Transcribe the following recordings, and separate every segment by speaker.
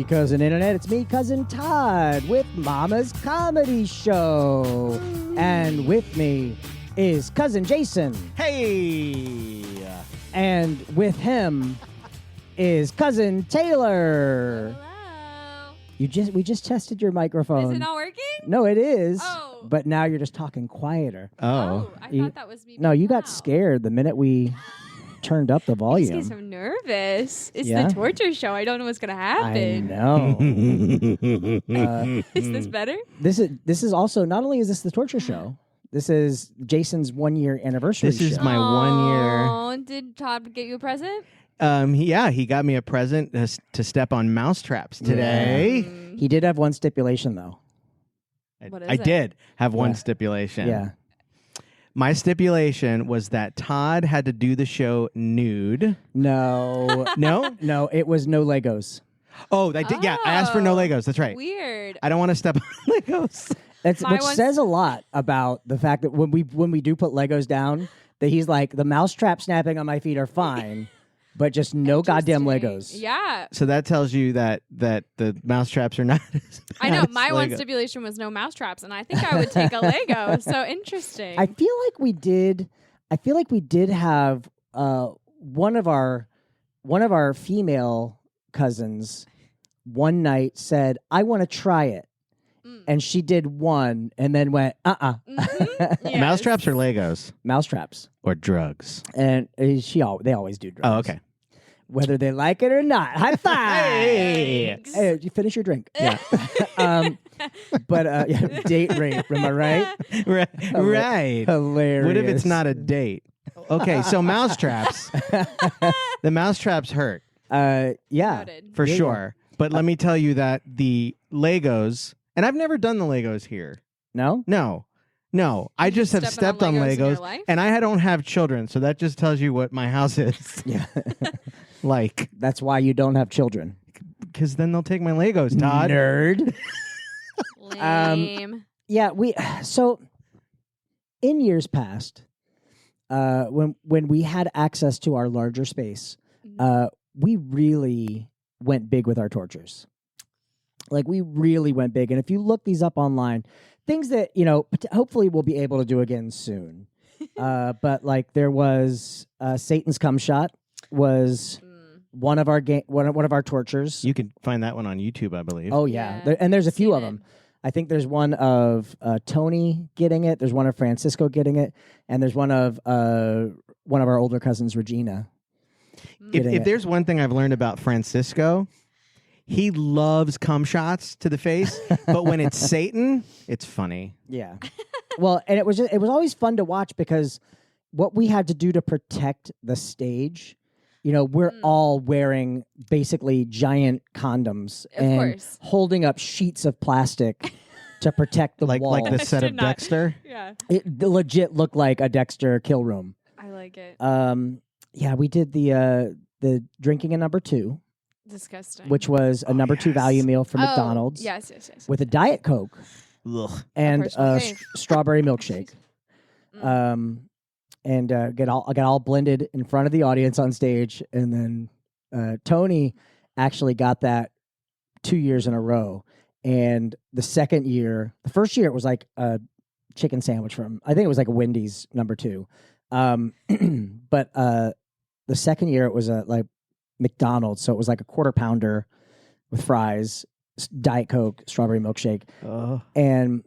Speaker 1: Cousin Internet. It's me, Cousin Todd, with Mama's Comedy Show. And with me is Cousin Jason.
Speaker 2: Hey!
Speaker 1: And with him is Cousin Taylor.
Speaker 3: Hello.
Speaker 1: We just tested your microphone.
Speaker 3: Is it not working?
Speaker 1: No, it is.
Speaker 3: Oh.
Speaker 1: But now you're just talking quieter.
Speaker 2: Oh.
Speaker 3: I
Speaker 1: You-
Speaker 3: thought that was me.
Speaker 1: No, you got
Speaker 3: loud.
Speaker 1: scared the minute we turned up the
Speaker 3: I just
Speaker 1: volume.
Speaker 3: get so nervous. It's
Speaker 1: Yeah?
Speaker 3: the torture show. I don't know what's gonna
Speaker 1: I
Speaker 3: happen.
Speaker 1: know.
Speaker 3: Is this better?
Speaker 1: This is also, not only is this the torture show, this is Jason's 1-year anniversary
Speaker 2: This is
Speaker 1: show.
Speaker 2: my 1 year.
Speaker 3: Oh, did Todd get you a present?
Speaker 2: He got me a present to step on mousetraps today.
Speaker 1: He did have one stipulation, though.
Speaker 3: What is
Speaker 2: I
Speaker 3: it?
Speaker 2: did have one
Speaker 1: Yeah.
Speaker 2: stipulation.
Speaker 1: Yeah.
Speaker 2: My stipulation was that Todd had to do the show nude.
Speaker 1: No.
Speaker 2: No?
Speaker 1: No, it was no Legos.
Speaker 2: Oh, I did. Yeah, I asked for no
Speaker 3: Oh,
Speaker 2: Legos. That's right.
Speaker 3: Weird.
Speaker 2: I don't want to step on Legos.
Speaker 1: Which
Speaker 3: My one's-
Speaker 1: says a lot about the fact that when we do put Legos down, that he's like, the mousetrap snapping on my feet are fine, but just no goddamn
Speaker 3: Interesting.
Speaker 1: Legos.
Speaker 3: Yeah.
Speaker 2: So that tells you that the mousetraps are not as
Speaker 3: I know.
Speaker 2: bad as
Speaker 3: My one
Speaker 2: Lego.
Speaker 3: stipulation was no mousetraps, and I think I would take a Lego. So interesting.
Speaker 1: I feel like we did have one of our female cousins one night said, "I want to try it."
Speaker 3: Mm.
Speaker 1: And she did one and then went,
Speaker 3: Mhm. Yes.
Speaker 2: Mousetraps or Legos
Speaker 1: mousetraps.
Speaker 2: or drugs.
Speaker 1: And they always do drugs.
Speaker 2: Oh, okay.
Speaker 1: Whether they like it or not. High five.
Speaker 2: Hey.
Speaker 1: Hey, did you finish your drink? Yeah. Date rape, am I right?
Speaker 2: Right.
Speaker 1: Hilarious.
Speaker 2: What if it's not a date? Okay, so mousetraps. The mousetraps hurt
Speaker 1: Yeah.
Speaker 3: Noted.
Speaker 2: for
Speaker 1: Yeah, yeah.
Speaker 2: sure. But let me tell you that the Legos, and I've never done the Legos here.
Speaker 1: No?
Speaker 2: No. I just have stepped on
Speaker 3: Legos in your
Speaker 2: Legos,
Speaker 3: life?
Speaker 2: and I don't have children, so that just tells you what my house is
Speaker 1: Yeah.
Speaker 2: like.
Speaker 1: That's why you don't have children.
Speaker 2: Because then they'll take my Legos, Todd.
Speaker 1: Nerd.
Speaker 3: Lame.
Speaker 1: Yeah, so in years past, when we had access to our larger space, we really went big with our tortures. Like, we really went big. And if you look these up online, things that, hopefully we'll be able to do again soon. But like, there was Satan's Cum Shot was one of our one of our tortures.
Speaker 2: You can find that one on YouTube, I believe.
Speaker 1: Oh yeah,
Speaker 3: Yeah,
Speaker 1: and there's a few
Speaker 3: seen
Speaker 1: of
Speaker 3: it.
Speaker 1: them. I think there's one of Tony getting it. There's one of Francisco getting it, and there's one of our older cousins, Regina. getting
Speaker 2: If
Speaker 1: it.
Speaker 2: there's one thing I've learned about Francisco, he loves cum shots to the face, but when it's Satan, it's funny.
Speaker 1: Yeah. Well, and it was always fun to watch because what we had to do to protect the stage. We're all wearing basically giant condoms
Speaker 3: Of
Speaker 1: and
Speaker 3: course.
Speaker 1: holding up sheets of plastic to protect the
Speaker 2: Like
Speaker 1: wall.
Speaker 2: the set
Speaker 3: Did
Speaker 2: of
Speaker 3: not-
Speaker 2: Dexter.
Speaker 3: Yeah.
Speaker 1: It legit looked like a Dexter kill room.
Speaker 3: I like it.
Speaker 1: Yeah, we did the drinking a number 2,
Speaker 3: Disgusting.
Speaker 1: which was a number 2
Speaker 2: yes.
Speaker 1: value meal from
Speaker 3: Oh,
Speaker 1: McDonald's
Speaker 3: Yes.
Speaker 1: with a Diet Coke
Speaker 2: Ugh.
Speaker 1: and
Speaker 3: personal
Speaker 1: a
Speaker 3: fave.
Speaker 1: strawberry milkshake. And got all blended in front of the audience on stage, and then Tony actually got that 2 years in a row. And the first year it was like a chicken sandwich from, I think it was like a Wendy's number 2. But the second year it was like McDonald's, so it was like a quarter pounder with fries, Diet Coke, strawberry milkshake,
Speaker 2: Ugh.
Speaker 1: and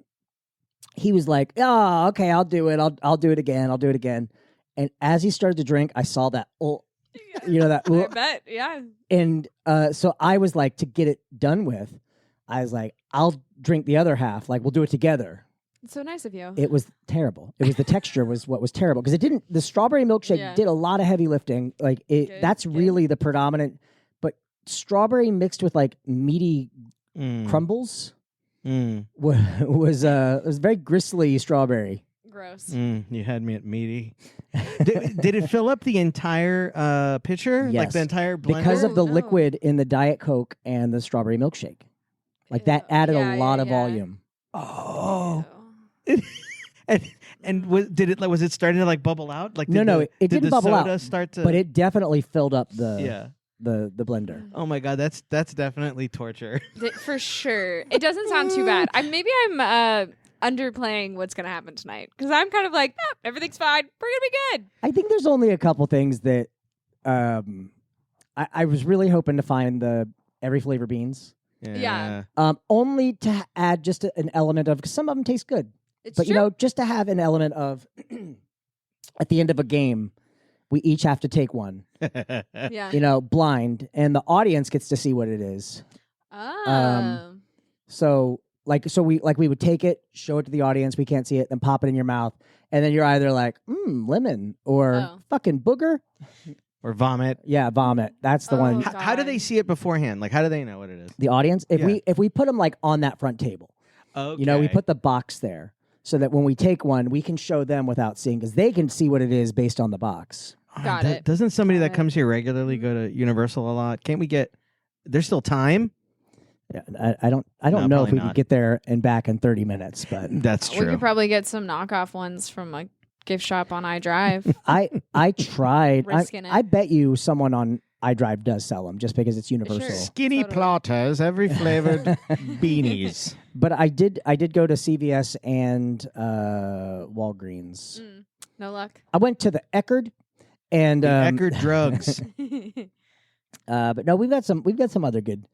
Speaker 1: he was like, "Oh, okay, I'll do it. I'll do it again. I'll do it again." And as he started to drink, I saw that, that,
Speaker 3: I bet. Yeah.
Speaker 1: and so I was like, to get it done with, I was like, "I'll drink the other half. Like, we'll do it together."
Speaker 3: It's so nice of you.
Speaker 1: It was terrible. It was the texture was what was terrible because it didn't. The strawberry milkshake
Speaker 3: Yeah.
Speaker 1: did a lot of heavy lifting. Like it,
Speaker 3: Good,
Speaker 1: that's
Speaker 3: good.
Speaker 1: really the predominant. But strawberry mixed with like meaty
Speaker 2: Mm.
Speaker 1: crumbles
Speaker 2: Mm.
Speaker 1: was very gristly strawberry.
Speaker 3: Gross.
Speaker 2: Mm. You had me at meaty. did it fill up the entire pitcher? Like
Speaker 1: Yes.
Speaker 2: the entire blender?
Speaker 1: Because of the
Speaker 3: Oh, no.
Speaker 1: liquid in the Diet Coke and the strawberry milkshake. Like that added
Speaker 3: Yeah,
Speaker 1: a lot
Speaker 3: yeah,
Speaker 1: of
Speaker 3: yeah.
Speaker 1: volume.
Speaker 2: Oh.
Speaker 3: Ew.
Speaker 2: and was it starting to like bubble out? Like
Speaker 1: No,
Speaker 2: did
Speaker 1: no,
Speaker 2: the,
Speaker 1: it
Speaker 2: did
Speaker 1: didn't
Speaker 2: the
Speaker 1: bubble
Speaker 2: soda
Speaker 1: out,
Speaker 2: start to
Speaker 1: But it definitely filled up the
Speaker 2: yeah.
Speaker 1: the blender.
Speaker 2: Oh my God, that's definitely torture.
Speaker 3: For sure. It doesn't sound too bad. Maybe I'm underplaying what's going to happen tonight because I'm kind of like, everything's fine. We're going to be good.
Speaker 1: I think there's only a couple things that I was really hoping to find the every flavor beans.
Speaker 3: Yeah.
Speaker 1: Only to add just an element of, because some of them taste good.
Speaker 3: It's
Speaker 1: But,
Speaker 3: true.
Speaker 1: you know, just to have an element of, at the end of a game, we each have to take one,
Speaker 3: Yeah.
Speaker 1: you know, blind, and the audience gets to see what it is.
Speaker 3: Oh.
Speaker 1: So we would take it, show it to the audience, we can't see it, then pop it in your mouth, and then you're either like, lemon, or fucking booger.
Speaker 2: Or vomit.
Speaker 1: Yeah, vomit. That's the
Speaker 3: Oh,
Speaker 1: one.
Speaker 2: How do they see it beforehand? Like, how do they know what it is?
Speaker 1: The audience, if
Speaker 2: Yeah.
Speaker 1: we put them like on that front table,
Speaker 2: Okay.
Speaker 1: you know, we put the box there so that when we take one, we can show them without seeing, because they can see what it is based on the box.
Speaker 3: Got it.
Speaker 2: Doesn't somebody
Speaker 3: Got
Speaker 2: that
Speaker 3: it.
Speaker 2: comes here regularly go to Universal a lot? Can't we get? There's still time.
Speaker 1: Yeah, I don't
Speaker 2: No,
Speaker 1: know if
Speaker 2: probably
Speaker 1: we
Speaker 2: not.
Speaker 1: could get there and back in 30 minutes, but
Speaker 2: That's
Speaker 3: We
Speaker 2: true.
Speaker 3: could probably get some knockoff ones from a gift shop on iDrive.
Speaker 1: I tried.
Speaker 3: Risking it.
Speaker 1: I bet you someone on iDrive does sell them just because it's universal.
Speaker 3: Sure.
Speaker 2: Skinny
Speaker 3: Totally.
Speaker 2: plotters, every flavored beanies.
Speaker 1: But I did go to CVS and Walgreens.
Speaker 3: No luck.
Speaker 1: I went to the Eckerd and
Speaker 2: Eckerd drugs.
Speaker 1: but no, we've got some other good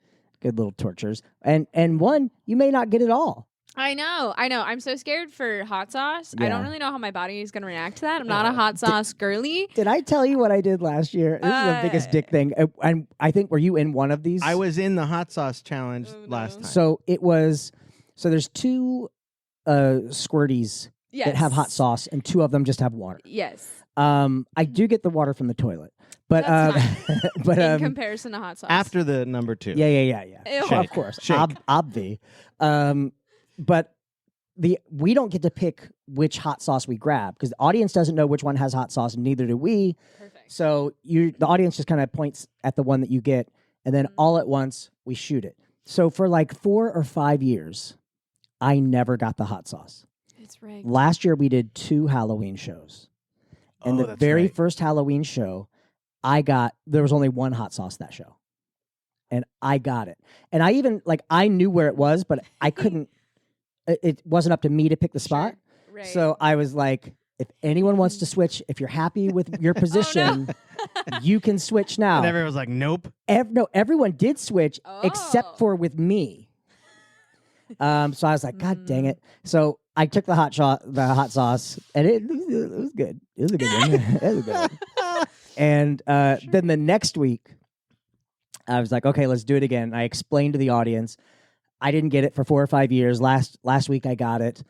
Speaker 1: little tortures. And one, you may not get it all.
Speaker 3: I know. I'm so scared for hot sauce. I don't
Speaker 1: Yeah.
Speaker 3: really know how my body is going to react to that. I'm not a hot sauce girly.
Speaker 1: Did I tell you what I did last year? This is the biggest dick thing. And I think, were you in one of these?
Speaker 2: I was in the hot sauce challenge
Speaker 3: Oh, no.
Speaker 2: last time.
Speaker 1: So it was. So there's two squirties
Speaker 3: Yes.
Speaker 1: that have hot sauce, and two of them just have water.
Speaker 3: Yes.
Speaker 1: I do get the water from the toilet, but
Speaker 3: That's
Speaker 1: but
Speaker 3: In comparison to hot sauce.
Speaker 2: after the number 2.
Speaker 1: yeah.
Speaker 3: Ew.
Speaker 1: Of
Speaker 2: Shake.
Speaker 1: course,
Speaker 2: Shake.
Speaker 1: obvi. But we don't get to pick which hot sauce we grab because the audience doesn't know which one has hot sauce, and neither do we.
Speaker 3: Perfect.
Speaker 1: So the audience just kind of points at the one that you get, and then all at once we shoot it. So for like 4 or 5 years, I never got the hot sauce.
Speaker 3: It's rigged.
Speaker 1: Last year we did 2 Halloween shows. And
Speaker 2: Oh,
Speaker 1: the
Speaker 2: that's
Speaker 1: very
Speaker 2: right.
Speaker 1: first Halloween show, there was only one hot sauce that show. And I got it. And I even, I knew where it was, but I couldn't, it wasn't up to me to pick the spot.
Speaker 3: Sure. Right.
Speaker 1: So I was like, if anyone wants to switch, if you're happy with your position, you can switch now.
Speaker 2: And everyone was like, nope.
Speaker 1: No, everyone did switch
Speaker 3: Oh.
Speaker 1: except for with me. So I was like, God dang it! So I took the hot sauce, and it was good. It was a good one. It was a good one. And then the next week, I was like, okay, let's do it again. I explained to the audience, I didn't get it for 4 or 5 years. Last week I got it.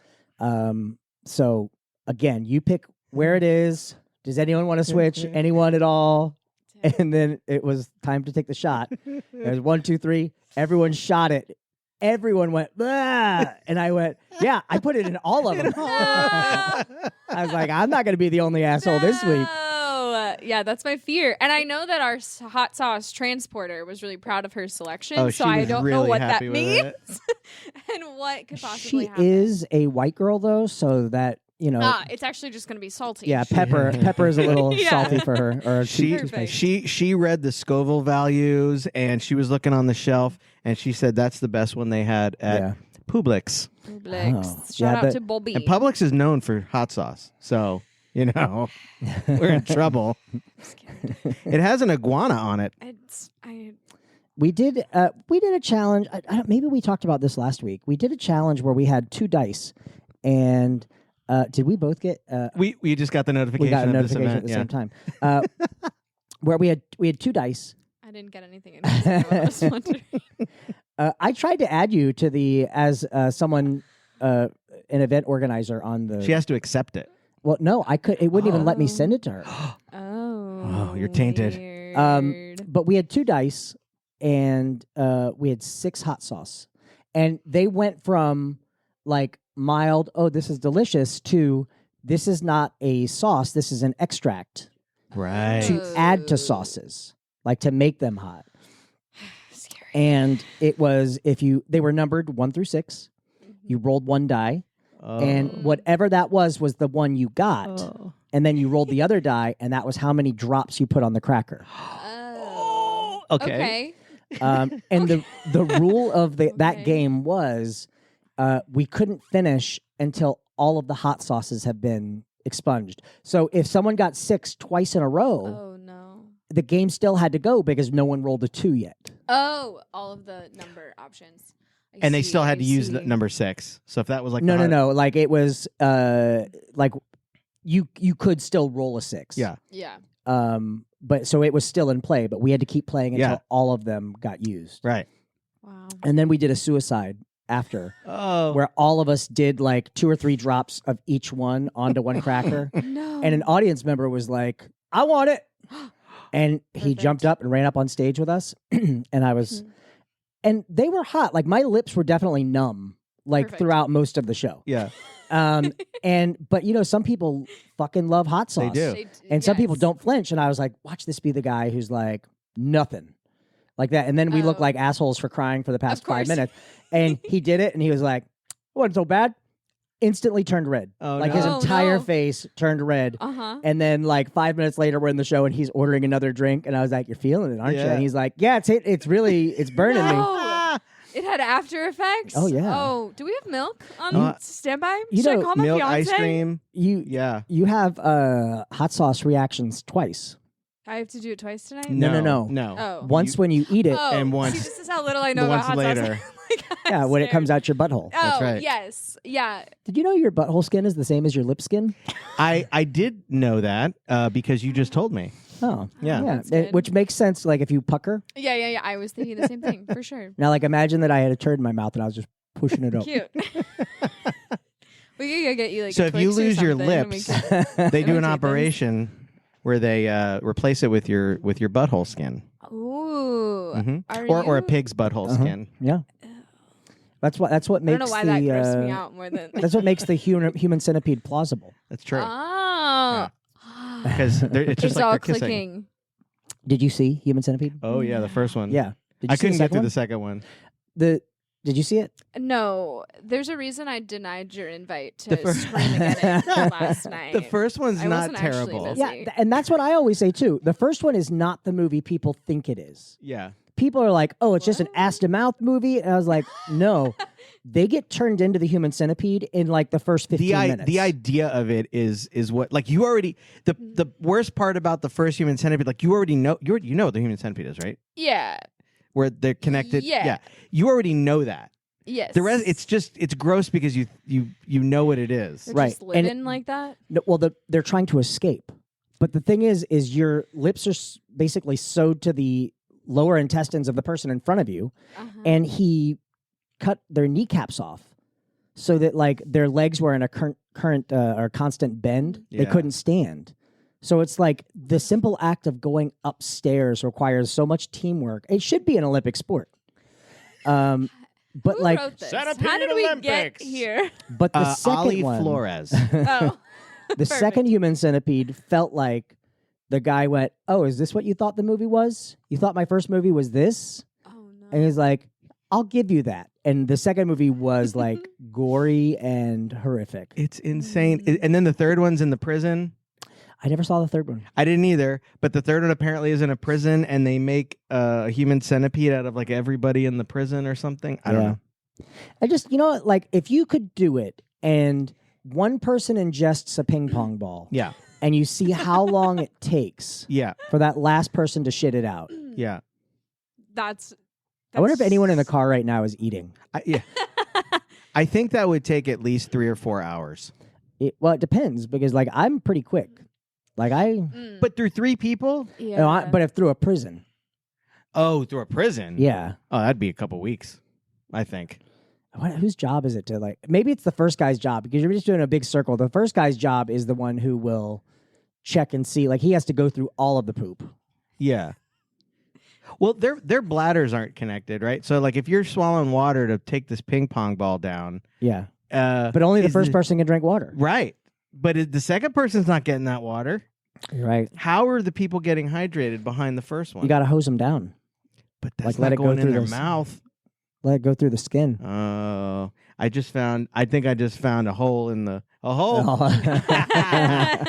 Speaker 1: So again, you pick where it is. Does anyone want to switch? Anyone at all? And then it was time to take the shot. There's 1, 2, 3. Everyone shot it. Everyone went, "Blah!" And I went, yeah, I put it in all of them. I was like, I'm not going to be the only asshole this week.
Speaker 3: No. Yeah, that's my fear. And I know that our hot sauce transporter was really proud of her selection.
Speaker 2: Oh,
Speaker 3: so
Speaker 2: she
Speaker 3: I
Speaker 2: was
Speaker 3: don't
Speaker 2: really
Speaker 3: know what that
Speaker 2: happy with
Speaker 3: means
Speaker 2: it.
Speaker 3: and what could possibly
Speaker 1: She
Speaker 3: happen.
Speaker 1: is a white girl, though, so that, you know,
Speaker 3: It's actually just going to be salty.
Speaker 1: yeah, pepper is a little
Speaker 3: Yeah.
Speaker 1: salty for her. Or too
Speaker 3: Perfect.
Speaker 1: spicy.
Speaker 2: She read the Scoville values and she was looking on the shelf and she said that's the best one they had at
Speaker 1: Yeah.
Speaker 2: Publix.
Speaker 3: Publix.
Speaker 1: Oh,
Speaker 3: Shout
Speaker 1: yeah,
Speaker 3: out
Speaker 1: but-
Speaker 3: to Bobby.
Speaker 2: And Publix is known for hot sauce. So, you know, we're in trouble. It has an iguana on it.
Speaker 1: We did a challenge. Maybe we talked about this last week. We did a challenge where we had 2 dice, and did we both get?
Speaker 2: We just got the notification
Speaker 1: We got a
Speaker 2: of
Speaker 1: notification
Speaker 2: this
Speaker 1: at the
Speaker 2: event.
Speaker 1: same time. Where we had 2 dice.
Speaker 3: I didn't get anything interesting. I was wondering.
Speaker 1: I tried to add you to the as someone an event organizer on the.
Speaker 2: She has to accept it.
Speaker 1: Well, no, I could. It wouldn't even let me
Speaker 3: Oh.
Speaker 1: send it to her.
Speaker 3: Oh,
Speaker 2: you're tainted.
Speaker 3: Weird.
Speaker 1: But we had 2 dice, and we had 6 hot sauce, and they went from like mild, oh, this is delicious, to this is not a sauce, this is an extract
Speaker 2: Right.
Speaker 1: to add to
Speaker 3: Oh.
Speaker 1: sauces, like to make them hot.
Speaker 3: Scary.
Speaker 1: And it was they were numbered 1 through 6. You rolled 1 die,
Speaker 2: Oh.
Speaker 1: and whatever that was the one you got.
Speaker 2: Oh.
Speaker 1: And then you rolled the other die, and that was how many drops you put on the cracker.
Speaker 3: Oh.
Speaker 2: Okay.
Speaker 1: And the rule of that
Speaker 3: Okay.
Speaker 1: game was we couldn't finish until all of the hot sauces have been expunged. So if someone got 6 twice in a row,
Speaker 3: Oh no.
Speaker 1: the game still had to go because no one rolled a 2 yet.
Speaker 3: Oh, all of the number options. I
Speaker 2: And they
Speaker 3: see,
Speaker 2: still had
Speaker 3: I
Speaker 2: to use the
Speaker 3: see.
Speaker 2: number 6. So if that was like
Speaker 1: No. Like it was like you could still roll a 6.
Speaker 2: Yeah.
Speaker 3: Yeah.
Speaker 1: But so it was still in play, but we had to keep playing until
Speaker 2: Yeah.
Speaker 1: all of them got used.
Speaker 2: Right.
Speaker 3: Wow.
Speaker 1: And then we did a suicide after
Speaker 2: Oh.
Speaker 1: where all of us did like 2 or 3 drops of each one onto one cracker.
Speaker 3: No.
Speaker 1: And an audience member was like, I want it. And he
Speaker 3: Perfect.
Speaker 1: jumped up and ran up on stage with us. And I was,
Speaker 3: Mhm.
Speaker 1: and they were hot. Like my lips were definitely numb, like
Speaker 3: Perfect.
Speaker 1: throughout most of the show.
Speaker 2: Yeah.
Speaker 1: But you know, some people fucking love hot sauce.
Speaker 2: do.
Speaker 1: And some people
Speaker 3: Yes.
Speaker 1: don't flinch. And I was like, watch this be the guy who's like, nothing like that. And then we look
Speaker 3: Oh.
Speaker 1: like assholes for crying for the past 5
Speaker 3: course.
Speaker 1: minutes. And he did it. And he was like, it wasn't so bad. Instantly turned red.
Speaker 2: Oh,
Speaker 1: Like
Speaker 2: no.
Speaker 1: his
Speaker 3: Oh,
Speaker 1: entire
Speaker 3: no.
Speaker 1: face turned red.
Speaker 3: Uh-huh.
Speaker 1: And then like 5 minutes later, we're in the show and he's ordering another drink. And I was like, you're feeling it, aren't you?
Speaker 2: Yeah.
Speaker 1: And he's like, yeah, it's really, it's burning me.
Speaker 3: No. It had after effects.
Speaker 1: Oh, yeah.
Speaker 3: Oh, do we have milk on
Speaker 2: Uh,
Speaker 3: standby?
Speaker 1: you
Speaker 3: Should
Speaker 1: know,
Speaker 3: I call my
Speaker 2: Milk,
Speaker 3: fiance?
Speaker 2: ice cream.
Speaker 1: You
Speaker 2: Yeah.
Speaker 1: you have hot sauce reactions twice.
Speaker 3: I have to do it twice tonight.
Speaker 1: No.
Speaker 2: No.
Speaker 3: Oh.
Speaker 1: Once when you eat it,
Speaker 3: Oh,
Speaker 2: and once-
Speaker 3: see, this is how little I know
Speaker 2: the
Speaker 3: about
Speaker 2: ones
Speaker 3: hot
Speaker 2: later.
Speaker 3: sauce. Like, I'm
Speaker 1: yeah, when it
Speaker 3: scared.
Speaker 1: comes out your butthole.
Speaker 3: Oh,
Speaker 2: That's right.
Speaker 3: yes. Yeah.
Speaker 1: Did you know your butthole skin is the same as your lip skin?
Speaker 2: I did know that because you just told me.
Speaker 1: Oh,
Speaker 2: Yeah.
Speaker 3: That's good.
Speaker 1: which makes sense. Like if you pucker.
Speaker 3: Yeah. I was thinking the same thing for sure.
Speaker 1: Now, like imagine that I had a turd in my mouth and I was just pushing it up.
Speaker 3: Cute. We gotta get you like.
Speaker 2: So
Speaker 3: a
Speaker 2: if you
Speaker 3: Twix or
Speaker 2: lose your
Speaker 3: something and we
Speaker 2: lips,
Speaker 3: can-
Speaker 2: they do
Speaker 3: Don't
Speaker 2: an
Speaker 3: do this.
Speaker 2: operation where they replace it with your butthole skin.
Speaker 3: Ooh.
Speaker 2: Mhm.
Speaker 3: Are
Speaker 2: Or a
Speaker 3: you-
Speaker 2: pig's butthole
Speaker 1: Uh-huh.
Speaker 2: skin.
Speaker 1: Yeah, that's what
Speaker 3: I
Speaker 1: makes
Speaker 3: don't know why
Speaker 1: the
Speaker 3: that grossed me out more than.
Speaker 1: that's what makes the human centipede plausible.
Speaker 2: That's true.
Speaker 3: Oh.
Speaker 2: Because it's just
Speaker 3: It's
Speaker 2: like
Speaker 3: all
Speaker 2: they're kissing.
Speaker 3: clicking.
Speaker 1: Did you see human centipede?
Speaker 2: Oh yeah, the first one.
Speaker 1: Yeah. Did you
Speaker 2: I
Speaker 1: see
Speaker 2: couldn't
Speaker 1: the
Speaker 2: get through
Speaker 1: second
Speaker 2: the second one.
Speaker 1: one? Did you see it?
Speaker 3: No, there's a reason I denied your invite to
Speaker 2: The fir-
Speaker 3: scream again last night.
Speaker 2: The first one's
Speaker 3: I
Speaker 2: not
Speaker 3: wasn't actually
Speaker 2: terrible.
Speaker 3: busy.
Speaker 1: Yeah, and that's what I always say too. The first one is not the movie people think it is.
Speaker 2: Yeah.
Speaker 1: People are like, "Oh, it's just an
Speaker 3: What?
Speaker 1: ass to mouth movie," and I was like, "No, they get turned into the human centipede in like the first 15 minutes."
Speaker 2: The idea of it is what, like, you already, the worst part about the first human centipede, like, you already know you know what the human centipede is, right?
Speaker 3: Yeah.
Speaker 2: Where they're connected.
Speaker 3: Yeah.
Speaker 2: You already know that.
Speaker 3: Yes.
Speaker 2: The rest, it's gross because you know what it is.
Speaker 3: They're
Speaker 1: Right.
Speaker 3: just
Speaker 1: And
Speaker 3: living like that.
Speaker 1: No, well, they're trying to escape, but the thing is your lips are basically sewed to the lower intestines of the person in front of you,
Speaker 3: Uh-huh.
Speaker 1: and he cut their kneecaps off so that like their legs were in a current or constant bend. They
Speaker 2: Yeah.
Speaker 1: couldn't stand. So it's like the simple act of going upstairs requires so much teamwork. It should be an Olympic sport. But
Speaker 3: Who
Speaker 1: like,
Speaker 3: wrote this?
Speaker 2: Centipede
Speaker 3: How did we get
Speaker 2: Olympics.
Speaker 3: here?
Speaker 1: but the second
Speaker 2: Ali
Speaker 1: one,
Speaker 2: Flores.
Speaker 3: Oh,
Speaker 1: the second human centipede felt like the guy went, "Oh, is this what you thought the movie was? You thought my first movie was this?"
Speaker 3: oh no.
Speaker 1: And he's like, "I'll give you that." And the second movie was like gory and horrific.
Speaker 2: It's insane. And then the third one's in the prison.
Speaker 1: I never saw the third one.
Speaker 2: I didn't either, but the third one apparently is in a prison, and they make a human centipede out of like everybody in the prison or something. I don't
Speaker 1: Yeah.
Speaker 2: know.
Speaker 1: I just, you know what, like if you could do it and one person ingests a ping pong ball
Speaker 2: Yeah,
Speaker 1: and you see how long it takes
Speaker 2: yeah,
Speaker 1: for that last person to shit it out.
Speaker 2: yeah.
Speaker 3: That's.
Speaker 1: I wonder if anyone in the car right now is eating.
Speaker 2: Yeah. I think that would take at least 3 or 4 hours.
Speaker 1: Well, it depends because like I'm pretty quick. Like
Speaker 3: Mm,
Speaker 2: But through 3 people?
Speaker 3: yeah.
Speaker 1: no, but if through a prison.
Speaker 2: Oh, through a prison?
Speaker 1: Yeah.
Speaker 2: Oh, that'd be a couple weeks, I think.
Speaker 1: Whose job is it to like? Maybe it's the first guy's job because you're just doing a big circle. The first guy's job is the one who will check and see. Like he has to go through all of the poop.
Speaker 2: Yeah. Well, their bladders aren't connected, right? So, like, if you're swallowing water to take this ping pong ball down,
Speaker 1: Yeah,
Speaker 2: but
Speaker 1: but only the first person can drink water.
Speaker 2: right? But the second person's not getting that water.
Speaker 1: You're right.
Speaker 2: How are the people getting hydrated behind the first one?
Speaker 1: You got to hose them down.
Speaker 2: but that's
Speaker 1: like,
Speaker 2: not
Speaker 1: let it go
Speaker 2: going in
Speaker 1: through
Speaker 2: their
Speaker 1: this.
Speaker 2: mouth.
Speaker 1: Let it go through the skin.
Speaker 2: Oh, I think I just found a hole in the
Speaker 1: Oh.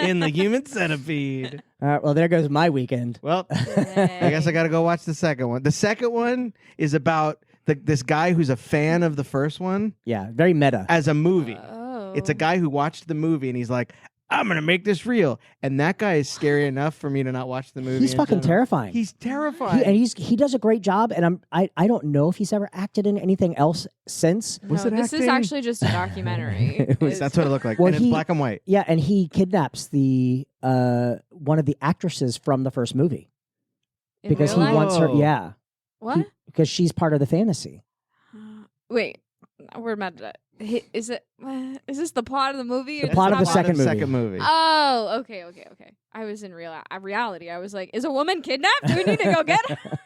Speaker 2: in the human centipede.
Speaker 1: Well, there goes my weekend.
Speaker 2: Well, I guess I got to go watch the second one. The second one is about this guy who's a fan of the first one
Speaker 1: Yeah, very meta.
Speaker 2: as a movie.
Speaker 3: Oh.
Speaker 2: It's a guy who watched the movie and he's like, I'm going to make this real. And that guy is scary enough for me to not watch the movie.
Speaker 1: He's
Speaker 2: in
Speaker 1: fucking
Speaker 2: general.
Speaker 1: terrifying.
Speaker 2: He's terrifying.
Speaker 1: He does a great job, and I don't know if he's ever acted in anything else since.
Speaker 2: Was it
Speaker 3: This is
Speaker 2: acting?
Speaker 3: actually just a documentary.
Speaker 1: It was-
Speaker 2: That's what it looked like.
Speaker 1: Well,
Speaker 2: and it's
Speaker 1: he-
Speaker 2: black and white.
Speaker 1: Yeah, and he kidnaps the one of the actresses from the first movie
Speaker 3: In
Speaker 1: because he
Speaker 3: real life?
Speaker 1: wants her.
Speaker 2: Whoa.
Speaker 1: Yeah,
Speaker 3: What?
Speaker 1: because she's part of the fantasy.
Speaker 3: Wait, we're about to. Is it? Is this the plot of the movie?
Speaker 1: The
Speaker 3: or
Speaker 1: plot
Speaker 3: just
Speaker 1: of the
Speaker 3: not
Speaker 1: second movie.
Speaker 2: Second movie.
Speaker 3: Oh, okay. I was in reality. I was like, is a woman kidnapped? Do we need to go get her?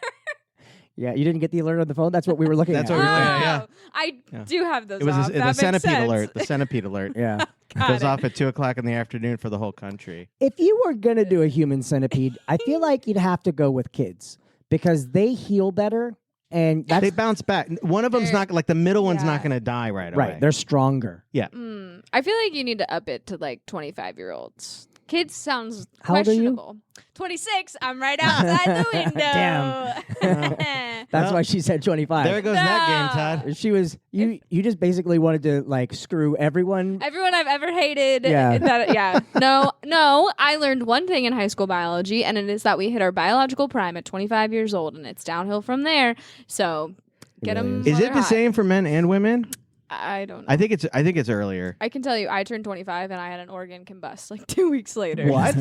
Speaker 1: Yeah, you didn't get the alert on the phone. That's what we were looking
Speaker 2: That's
Speaker 1: at.
Speaker 2: what we were looking at, yeah.
Speaker 3: I
Speaker 2: Yeah.
Speaker 3: do have those.
Speaker 2: It was
Speaker 3: off.
Speaker 2: the
Speaker 3: That makes
Speaker 2: centipede
Speaker 3: sense.
Speaker 2: alert. The centipede alert.
Speaker 1: Yeah.
Speaker 3: Got
Speaker 2: Goes
Speaker 3: it.
Speaker 2: off at 2:00 in the afternoon for the whole country.
Speaker 1: If you were gonna do a human centipede, I feel like you'd have to go with kids because they heal better, and that's
Speaker 2: They bounce back. One of them's
Speaker 3: They're-
Speaker 2: not like the middle one's not
Speaker 3: yeah.
Speaker 2: going to die right away.
Speaker 1: right. They're stronger.
Speaker 3: I feel like you need to up it to like 25-year-olds. Kids sounds
Speaker 1: How old are you?
Speaker 3: questionable. 26. I'm right outside the window.
Speaker 1: Damn. That's
Speaker 2: Well,
Speaker 1: why she said 25.
Speaker 2: There goes that game,
Speaker 3: No.
Speaker 2: Todd.
Speaker 1: She was you just basically wanted to like screw everyone.
Speaker 3: Everyone I've ever hated.
Speaker 1: Yeah.
Speaker 3: No. I learned one thing in high school biology, and it is that we hit our biological prime at 25 years old, and it's downhill from there. So get
Speaker 1: really
Speaker 3: them.
Speaker 1: is.
Speaker 2: Is it the same for men and women?
Speaker 3: I don't know.
Speaker 2: I think it's earlier.
Speaker 3: I can tell you, I turned 25 and I had an organ combust like 2 weeks later.
Speaker 2: What?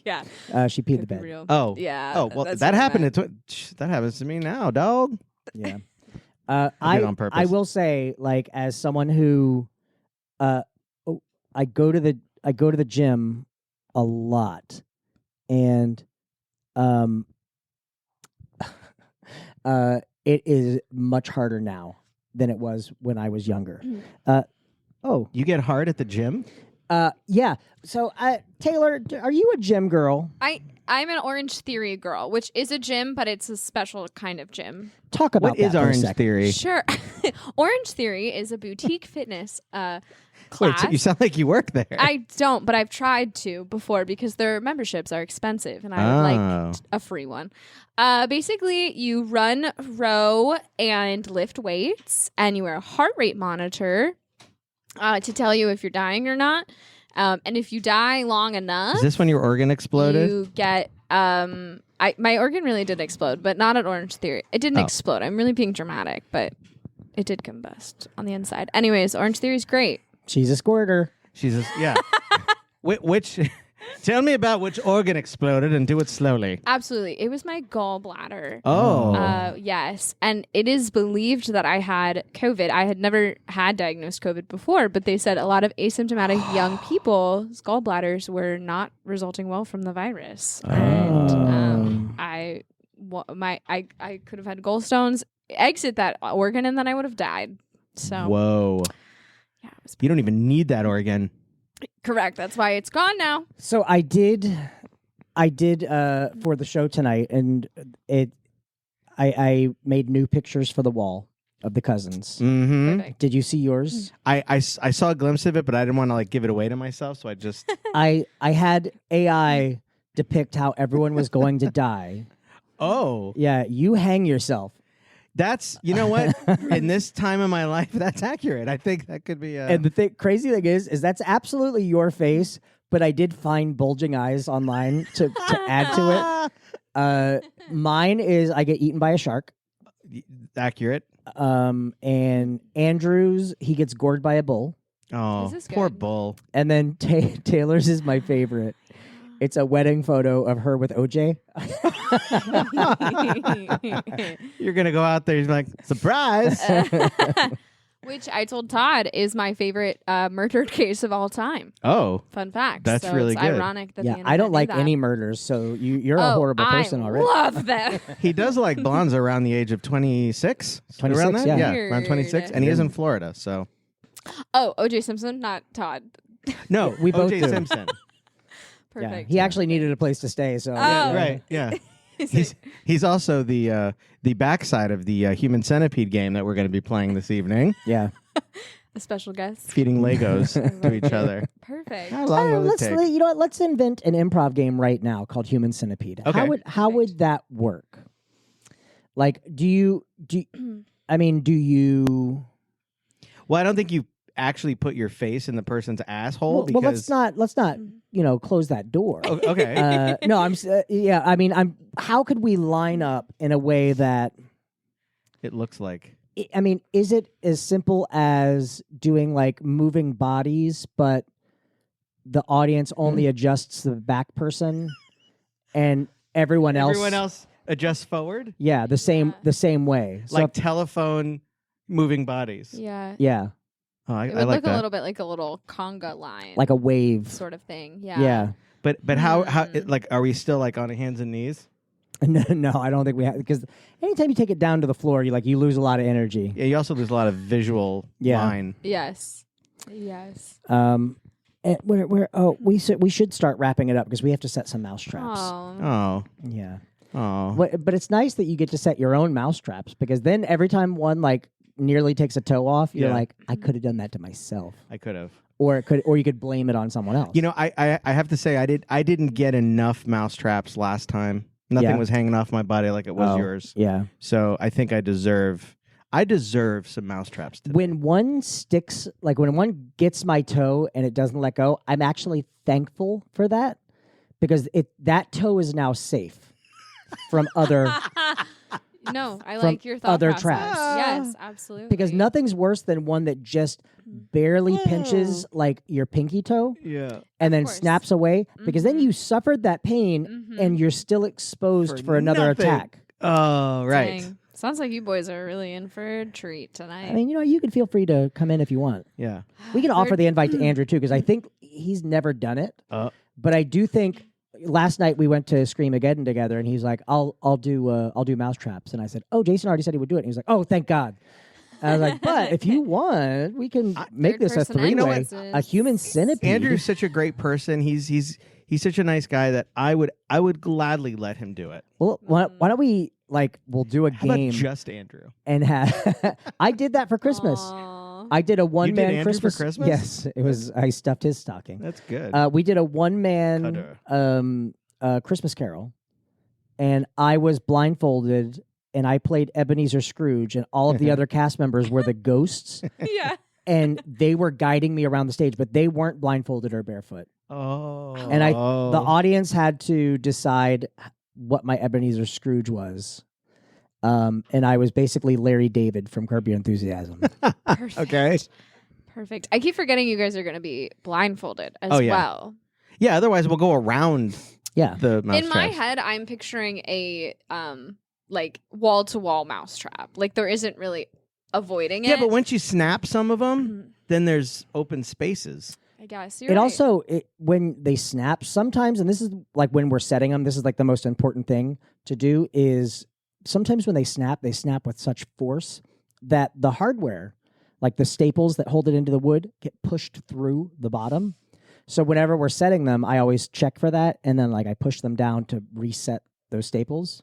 Speaker 3: Yeah.
Speaker 1: She peed the
Speaker 3: Could be
Speaker 1: bed.
Speaker 3: real.
Speaker 2: Oh.
Speaker 3: Yeah.
Speaker 2: Oh, well,
Speaker 3: that's
Speaker 2: that
Speaker 3: what I
Speaker 2: happened.
Speaker 3: meant.
Speaker 2: That happens to me now, dog.
Speaker 1: Yeah.
Speaker 2: I did it on purpose.
Speaker 1: I will say, like, as someone who, I go to the gym a lot, and it is much harder now than it was when I was younger.
Speaker 2: You get hard at the gym?
Speaker 1: Yeah. So, Taylor, are you a gym girl?
Speaker 3: I'm an Orange Theory girl, which is a gym, but it's a special kind of gym.
Speaker 1: Talk about
Speaker 2: What is
Speaker 1: that for a
Speaker 2: Orange
Speaker 1: second.
Speaker 2: Theory?
Speaker 3: Sure. Orange Theory is a boutique fitness
Speaker 2: Wait,
Speaker 3: class.
Speaker 2: so you sound like you work there.
Speaker 3: I don't, but I've tried to before because their memberships are expensive, and I would like a free one. Basically, you run, row, and lift weights, and you wear a heart rate monitor to tell you if you're dying or not. And if you die long enough,
Speaker 2: Is this when your organ exploded?
Speaker 3: you get my organ really did explode, but not at Orange Theory. It didn't
Speaker 2: Oh.
Speaker 3: explode. I'm really being dramatic, but it did combust on the inside. Anyways, Orange Theory is great.
Speaker 1: She's a squirter.
Speaker 2: Yeah. Which tell me about which organ exploded and do it slowly.
Speaker 3: Absolutely. It was my gallbladder.
Speaker 2: Oh.
Speaker 3: Yes. And it is believed that I had COVID. I had never had diagnosed COVID before, but they said a lot of asymptomatic young people's gallbladders were not resulting well from the virus. And I could have had gallstones exit that organ and then I would have died. So
Speaker 2: Whoa.
Speaker 3: yeah, it was
Speaker 2: You don't even need that organ.
Speaker 3: correct. That's why it's gone now.
Speaker 1: So I did for the show tonight, and I made new pictures for the wall of the cousins.
Speaker 2: Mm-hmm.
Speaker 3: Perfect.
Speaker 1: Did you see yours?
Speaker 2: I saw a glimpse of it, but I didn't want to like give it away to myself, so I just
Speaker 1: I had AI depict how everyone was going to die.
Speaker 2: Oh.
Speaker 1: Yeah, you hang yourself.
Speaker 2: That's you know what? In this time of my life, that's accurate. I think that could be
Speaker 1: And the crazy thing is that's absolutely your face, but I did find bulging eyes online to add to it. Mine is I get eaten by a shark.
Speaker 2: accurate.
Speaker 1: And Andrew's, he gets gored by a bull.
Speaker 2: Oh,
Speaker 3: This is
Speaker 2: poor
Speaker 3: good.
Speaker 2: bull.
Speaker 1: And then Taylor's is my favorite. It's a wedding photo of her with OJ.
Speaker 2: You're gonna go out there. He's like, surprise.
Speaker 3: Which I told Todd is my favorite murdered case of all time.
Speaker 2: Oh,
Speaker 3: Fun fact.
Speaker 2: That's
Speaker 3: so
Speaker 2: really
Speaker 3: it's
Speaker 2: good.
Speaker 3: ironic that
Speaker 1: Yeah,
Speaker 3: the
Speaker 1: I don't
Speaker 3: internet
Speaker 1: like
Speaker 3: did that.
Speaker 1: any murders, so you're a horrible person
Speaker 3: I
Speaker 1: already.
Speaker 3: love them.
Speaker 2: he does like blondes around the age of 26.
Speaker 1: 26,
Speaker 2: around that?
Speaker 1: yeah.
Speaker 2: around 26, and he is in Florida. So
Speaker 3: Oh, O.J. Simpson, not Todd.
Speaker 2: no,
Speaker 1: We both
Speaker 2: O.J.
Speaker 1: do.
Speaker 2: Simpson.
Speaker 1: Yeah,
Speaker 3: Perfect.
Speaker 1: he actually needed a place to stay, so
Speaker 3: Oh.
Speaker 2: Right. Yeah. He's also the backside of the human centipede game that we're going to be playing this evening.
Speaker 1: yeah.
Speaker 3: A special guest.
Speaker 2: feeding Legos to each other.
Speaker 3: Perfect.
Speaker 2: How long will it take?
Speaker 1: You know what? Let's invent an improv game right now called Human Centipede.
Speaker 2: Okay.
Speaker 1: How would that work? Like, do you? I mean, do you?
Speaker 2: Well, I don't think you actually put your face in the person's asshole
Speaker 1: Well,
Speaker 2: because.
Speaker 1: let's not close that door.
Speaker 2: Oh, okay.
Speaker 1: No, yeah. I mean, how could we line up in a way that?
Speaker 2: It looks like.
Speaker 1: I mean, is it as simple as doing like moving bodies, but the audience only adjusts the back person, and everyone else
Speaker 2: adjusts forward,
Speaker 1: yeah, the same way. So
Speaker 2: like telephone moving bodies.
Speaker 3: Yeah.
Speaker 1: yeah,
Speaker 3: It
Speaker 2: Oh, I
Speaker 3: would
Speaker 2: like
Speaker 3: look
Speaker 2: that.
Speaker 3: a little bit like a little conga line.
Speaker 1: like a wave.
Speaker 3: sort of thing. Yeah.
Speaker 1: Yeah.
Speaker 2: But how like are we still like on hands and knees?
Speaker 1: No, I don't think we have, because anytime you take it down to the floor, you lose a lot of energy.
Speaker 2: Yeah, you also lose a lot of visual
Speaker 1: Yeah.
Speaker 2: line.
Speaker 3: Yes. Yes.
Speaker 1: And we should start wrapping it up because we have to set some mouse traps.
Speaker 3: Oh.
Speaker 2: Oh,
Speaker 1: Yeah.
Speaker 2: oh.
Speaker 1: But it's nice that you get to set your own mouse traps, because then every time one like nearly takes a toe off, you're
Speaker 2: Yeah.
Speaker 1: like, I could have done that to myself,
Speaker 2: I could have.
Speaker 1: or you could blame it on someone else.
Speaker 2: You know, I have to say I didn't get enough mouse traps last time. Nothing
Speaker 1: Yeah.
Speaker 2: was hanging off my body like it was
Speaker 1: Oh,
Speaker 2: yours.
Speaker 1: Yeah.
Speaker 2: So I think I deserve some mouse traps today.
Speaker 1: When one sticks, like when one gets my toe and it doesn't let go, I'm actually thankful for that, because that toe is now safe from other.
Speaker 3: No, I
Speaker 1: From
Speaker 3: like your thought
Speaker 1: other
Speaker 3: process.
Speaker 1: traps.
Speaker 3: Yes, absolutely.
Speaker 1: Because nothing's worse than one that just barely pinches like your pinky toe
Speaker 2: Yeah.
Speaker 1: and then
Speaker 3: course.
Speaker 1: snaps away, because then
Speaker 3: Mhm.
Speaker 1: you suffered that pain
Speaker 3: Mhm.
Speaker 1: and you're still exposed for another
Speaker 2: nothing.
Speaker 1: attack.
Speaker 2: Oh, right.
Speaker 3: Dang. Sounds like you boys are really in for a treat tonight.
Speaker 1: I mean, you can feel free to come in if you want.
Speaker 2: Yeah.
Speaker 1: We can offer
Speaker 3: Third-
Speaker 1: the invite to Andrew too, because I think he's never done it. But I do think last night we went to Screamageddon together, and he's like, "I'll do mouse traps," and I said, "Oh, Jason already said he would do it." And he's like, "Oh, thank God." And I was like, "But if you want, we can make this a
Speaker 3: Third-person
Speaker 1: three-way,
Speaker 3: entrances.
Speaker 1: a human centipede."
Speaker 2: Andrew's such a great person. He's such a nice guy that I would gladly let him do it.
Speaker 1: Well, why don't we we'll do a
Speaker 2: How about
Speaker 1: game
Speaker 2: just Andrew?
Speaker 1: and have? I did that for Christmas.
Speaker 3: Aw.
Speaker 1: I did a one-man
Speaker 2: Andrew for
Speaker 1: Christmas.
Speaker 2: Christmas?
Speaker 1: Yes, it was. I stuffed his stocking.
Speaker 2: That's good.
Speaker 1: We did a one-man Christmas Carol, and I was blindfolded, and I played Ebenezer Scrooge, and all of the other cast members were the ghosts,
Speaker 3: Yeah.
Speaker 1: and they were guiding me around the stage, but they weren't blindfolded or barefoot.
Speaker 2: oh.
Speaker 1: And the audience had to decide what my Ebenezer Scrooge was. And I was basically Larry David from Curb Your Enthusiasm.
Speaker 3: Perfect.
Speaker 2: Okay.
Speaker 3: Perfect. I keep forgetting you guys are going to be blindfolded as
Speaker 2: Oh, yeah.
Speaker 3: well.
Speaker 2: Yeah. Otherwise, we'll go around
Speaker 1: Yeah.
Speaker 2: the mouse
Speaker 3: In my
Speaker 2: traps.
Speaker 3: head, I'm picturing a like wall to wall mouse trap. Like there isn't really avoiding it.
Speaker 2: Yeah, but once you snap some of them,
Speaker 3: Mhm.
Speaker 2: then there's open spaces.
Speaker 3: I guess you're
Speaker 1: It
Speaker 3: right.
Speaker 1: also, when they snap, sometimes, and this is like when we're setting them, this is like the most important thing to do, is sometimes when they snap with such force that the hardware, like the staples that hold it into the wood, get pushed through the bottom. So whenever we're setting them, I always check for that, and then I push them down to reset those staples.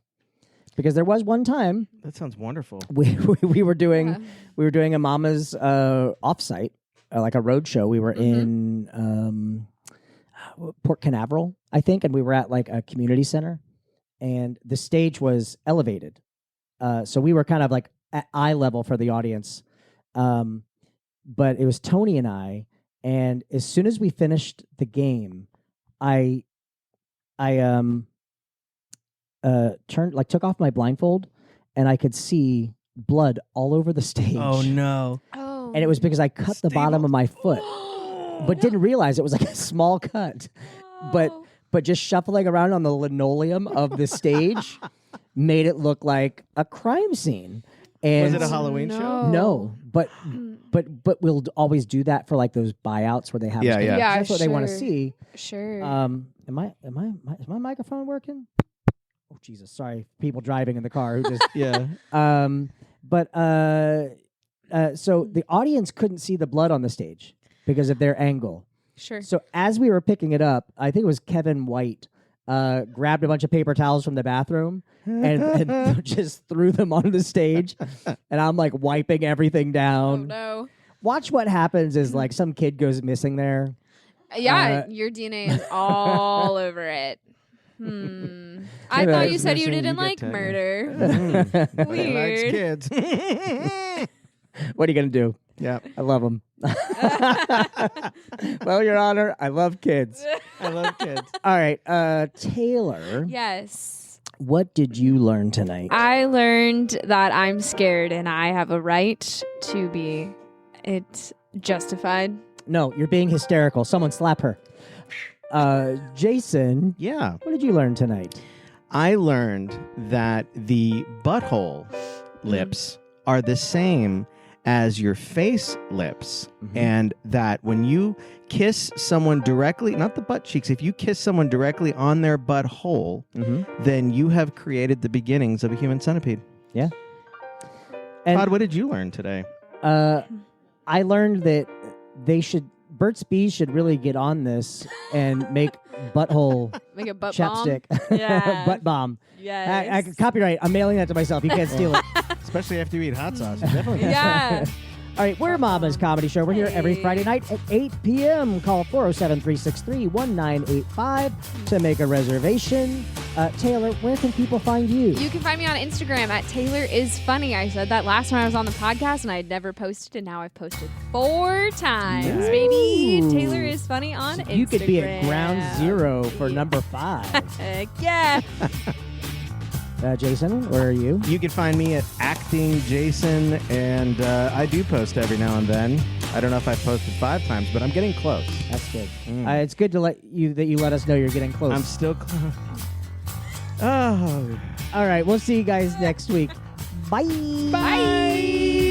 Speaker 1: Because there was one time
Speaker 2: That sounds wonderful.
Speaker 1: we were doing
Speaker 3: Yeah.
Speaker 1: we were doing a Mama's offsite, like a road show. We were
Speaker 3: Mhm.
Speaker 1: in Port Canaveral, I think, and we were at like a community center, and the stage was elevated, so we were kind of like at eye level for the audience. But it was Tony and I, and as soon as we finished the game, I took off my blindfold, and I could see blood all over the stage.
Speaker 2: no.
Speaker 3: Oh.
Speaker 1: And it was because I cut the bottom of my foot, but didn't realize it was like a small cut. But just shuffling around on the linoleum of the stage made it look like a crime scene. And
Speaker 2: Was it a Halloween show?
Speaker 1: no, but we'll always do that for like those buyouts where they have
Speaker 2: Yeah,
Speaker 1: us do
Speaker 2: yeah.
Speaker 1: that.
Speaker 3: Yeah,
Speaker 1: That's what they want to
Speaker 3: sure.
Speaker 1: see.
Speaker 3: Sure.
Speaker 1: Is my microphone working? Oh Jesus, sorry. People driving in the car who just
Speaker 2: Yeah.
Speaker 1: so the audience couldn't see the blood on the stage because of their angle.
Speaker 3: sure.
Speaker 1: So as we were picking it up, I think it was Kevin White grabbed a bunch of paper towels from the bathroom and just threw them onto the stage, and I'm like wiping everything
Speaker 3: Oh
Speaker 1: down.
Speaker 3: no.
Speaker 1: Watch what happens is like some kid goes missing there.
Speaker 3: Yeah, your DNA is all over it. I
Speaker 1: Maybe
Speaker 3: thought
Speaker 1: that's
Speaker 3: you said you
Speaker 2: missing,
Speaker 3: didn't
Speaker 2: you
Speaker 3: like
Speaker 2: get to-
Speaker 3: murder.
Speaker 2: Likes
Speaker 3: Weird.
Speaker 2: kids.
Speaker 1: What are you gonna do?
Speaker 2: Yeah,
Speaker 1: I love them. Well, Your Honor, I love kids.
Speaker 2: I love kids.
Speaker 1: All right, Taylor.
Speaker 3: Yes.
Speaker 1: What did you learn tonight?
Speaker 3: I learned that I'm scared and I have a right to be. It's justified.
Speaker 1: No, you're being hysterical. Someone slap her. Jason,
Speaker 2: Yeah,
Speaker 1: what did you learn tonight?
Speaker 2: I learned that the butthole lips are the same as your face lips, and that when you kiss someone directly, not the butt cheeks, if you kiss someone directly on their butthole, then you have created the beginnings of a human centipede.
Speaker 1: Yeah. And
Speaker 2: Todd, what did you learn today?
Speaker 1: I learned that Burt's Bees should really get on this and make butthole
Speaker 3: Make a butt
Speaker 1: chapstick.
Speaker 3: bomb. Yeah.
Speaker 1: Butt bomb.
Speaker 3: Yes.
Speaker 1: Copyright. I'm mailing that to myself. You can't steal it.
Speaker 2: Especially after you eat hot sauce. You definitely
Speaker 3: Yeah.
Speaker 1: All right, we're Mama's Comedy Show. We're here every Friday night at 8 p.m. Call 407-363-1985 to make a reservation. Taylor, where can people find you?
Speaker 3: You can find me on Instagram at Taylor is funny. I said that last time I was on the podcast and I had never posted, and now I've posted 4 times,
Speaker 1: Nice.
Speaker 3: baby.
Speaker 1: Ooh.
Speaker 3: Taylor is funny on Instagram.
Speaker 1: You could be at ground zero for number 5.
Speaker 3: Heck yeah.
Speaker 1: Jason, where are you?
Speaker 2: You can find me at Acting Jason, and I do post every now and then. I don't know if I've posted 5 times, but I'm getting close.
Speaker 1: That's good. It's good to let us know you're getting close.
Speaker 2: I'm still close. Oh.
Speaker 1: All right, we'll see you guys next week. Bye.
Speaker 3: Bye.